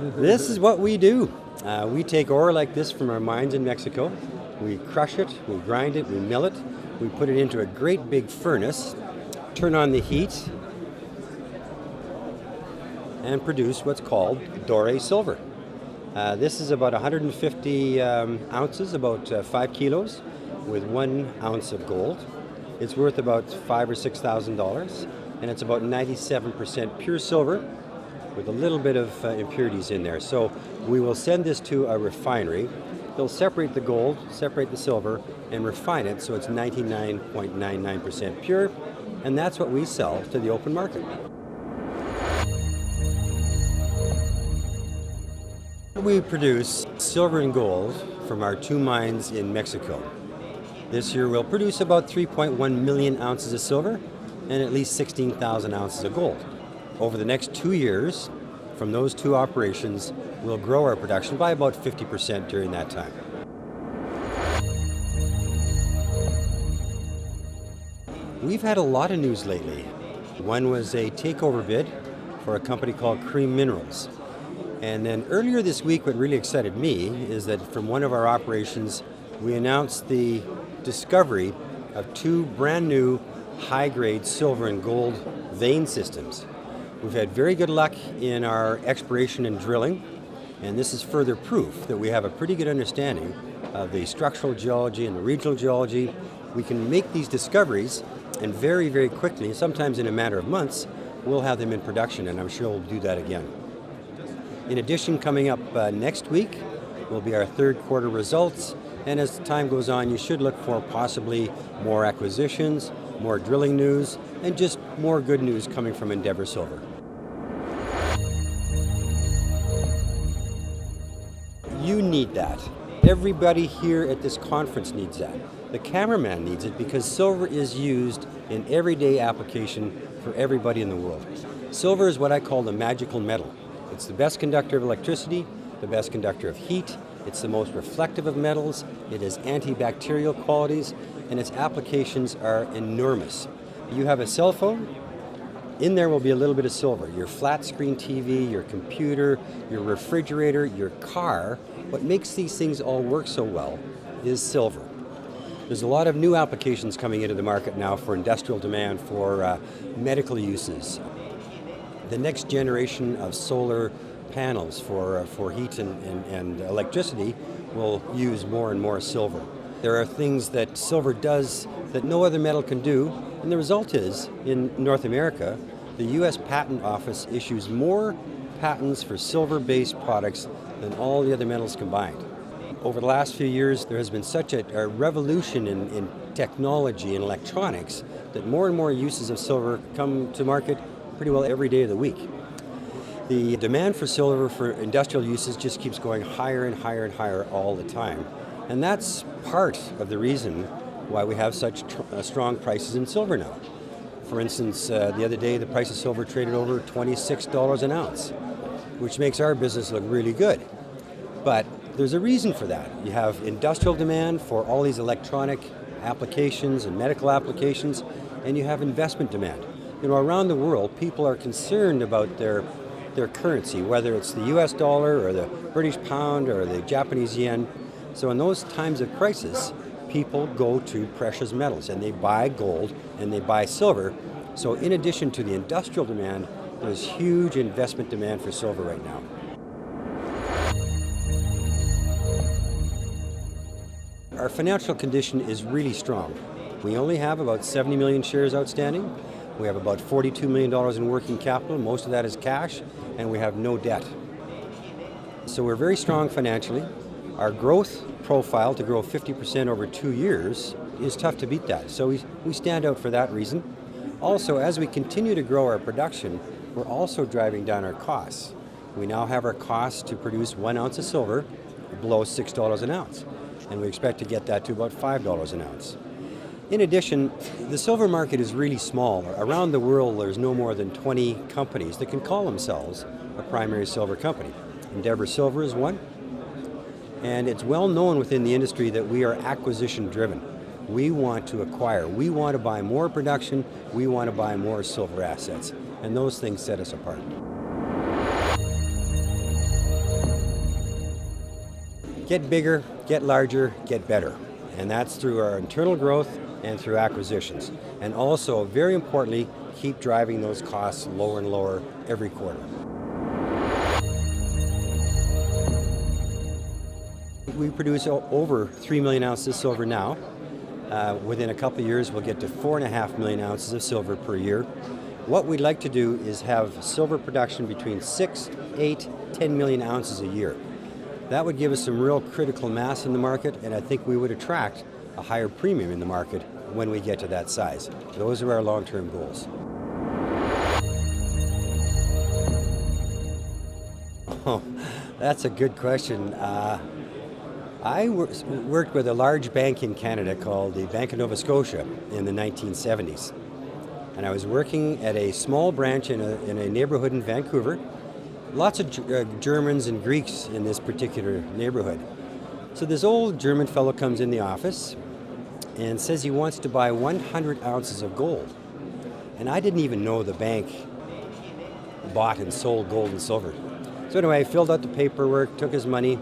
This is what we do. We take ore like this from our mines in Mexico. We crush it, we grind it, we mill it, we put it into a great big furnace, turn on the heat, and produce what's called doré silver. This is about 150 ounces, about 5 kilos, with 1 ounce of gold. It's worth about $5,000 or $6,000, and it's about 97% pure silver with a little bit of impurities in there. So we will send this to a refinery. They'll separate the gold, separate the silver, and refine it so it's 99.99% pure, and that's what we sell to the open market. We produce silver and gold from our 2 mines in Mexico. This year we'll produce about 3.1 million ounces of silver and at least 16,000 ounces of gold. Over the next 2 years, from those 2 operations, we'll grow our production by about 50% during that time. We've had a lot of news lately. One was a takeover bid for a company called Cream Minerals. And then earlier this week, what really excited me is that from one of our operations, we announced the discovery of 2 brand new high-grade silver and gold vein systems. We've had very good luck in our exploration and drilling, and this is further proof that we have a pretty good understanding of the structural geology and the regional geology. We can make these discoveries, and very, very quickly, sometimes in a matter of months, we'll have them in production, and I'm sure we'll do that again. In addition, coming up next week will be our 3rd quarter results, and as time goes on, you should look for possibly more acquisitions, more drilling news, and just more good news coming from Endeavour Silver. You need that. Everybody here at this conference needs that. The cameraman needs it because silver is used in everyday application for everybody in the world. Silver is what I call the magical metal. It's the best conductor of electricity, the best conductor of heat, it's the most reflective of metals, it has antibacterial qualities, and its applications are enormous. You have a cell phone, in there will be a little bit of silver. Your flat screen TV, your computer, your refrigerator, your car, what makes these things all work so well is silver. There's a lot of new applications coming into the market now for industrial demand, for medical uses. The next generation of solar panels for heat and electricity will use more and more silver. There are things that silver does that no other metal can do, and the result is, in North America, the U.S. Patent Office issues more patents for silver-based products than all the other metals combined. Over the last few years, there has been such a revolution in technology and electronics that more and more uses of silver come to market pretty well every day of the week. The demand for silver for industrial uses just keeps going higher and higher and higher all the time. And that's part of the reason why we have such strong prices in silver now. For instance, the other day the price of silver traded over $26 an ounce, which makes our business look really good. But there's a reason for that. You have industrial demand for all these electronic applications and medical applications, and you have investment demand. You know, around the world, people are concerned about their currency, whether it's the US dollar or the British pound or the Japanese yen. So in those times of crisis, people go to precious metals and they buy gold and they buy silver. So in addition to the industrial demand, there's huge investment demand for silver right now. Our financial condition is really strong. We only have about 70 million shares outstanding. We have about $42 million in working capital. Most of that is cash, and we have no debt. So we're very strong financially. Our growth profile, to grow 50% over 2 years, is tough to beat that. So we stand out for that reason. Also, as we continue to grow our production, we're also driving down our costs. We now have our costs to produce 1 ounce of silver below $6 an ounce, and we expect to get that to about $5 an ounce. In addition, the silver market is really small. Around the world, there's no more than 20 companies that can call themselves a primary silver company. Endeavour Silver is one, and it's well known within the industry that we are acquisition driven. We want to acquire, we want to buy more production, we want to buy more silver assets, and those things set us apart. Get bigger, get larger, get better. And that's through our internal growth and through acquisitions. And also, very importantly, keep driving those costs lower and lower every quarter. We produce over 3 million ounces of silver now. Within a couple of years, we'll get to 4.5 million ounces of silver per year. What we'd like to do is have silver production between 6, 8, 10 million ounces a year. That would give us some real critical mass in the market, and I think we would attract a higher premium in the market when we get to that size. Those are our long-term goals. Oh, that's a good question. I worked with a large bank in Canada called the Bank of Nova Scotia in the 1970s. And I was working at a small branch in a neighborhood in Vancouver. Lots of Germans and Greeks in this particular neighborhood. So this old German fellow comes in the office and says he wants to buy 100 ounces of gold. And I didn't even know the bank bought and sold gold and silver. So anyway, I filled out the paperwork, took his money,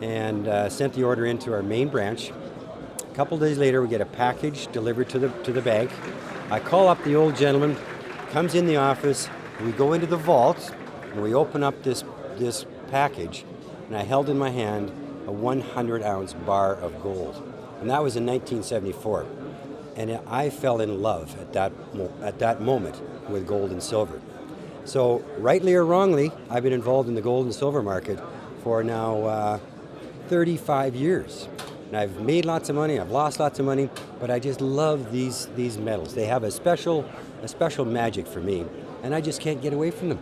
and sent the order into our main branch. A couple days later, we get a package delivered to the bank. I call up the old gentleman, comes in the office, we go into the vault, and we open up this package, and I held in my hand a 100-ounce bar of gold. And that was in 1974. And I fell in love at that moment with gold and silver. So, rightly or wrongly, I've been involved in the gold and silver market for now 35 years. And I've made lots of money, I've lost lots of money, but I just love these metals. They have a special magic for me, and I just can't get away from them.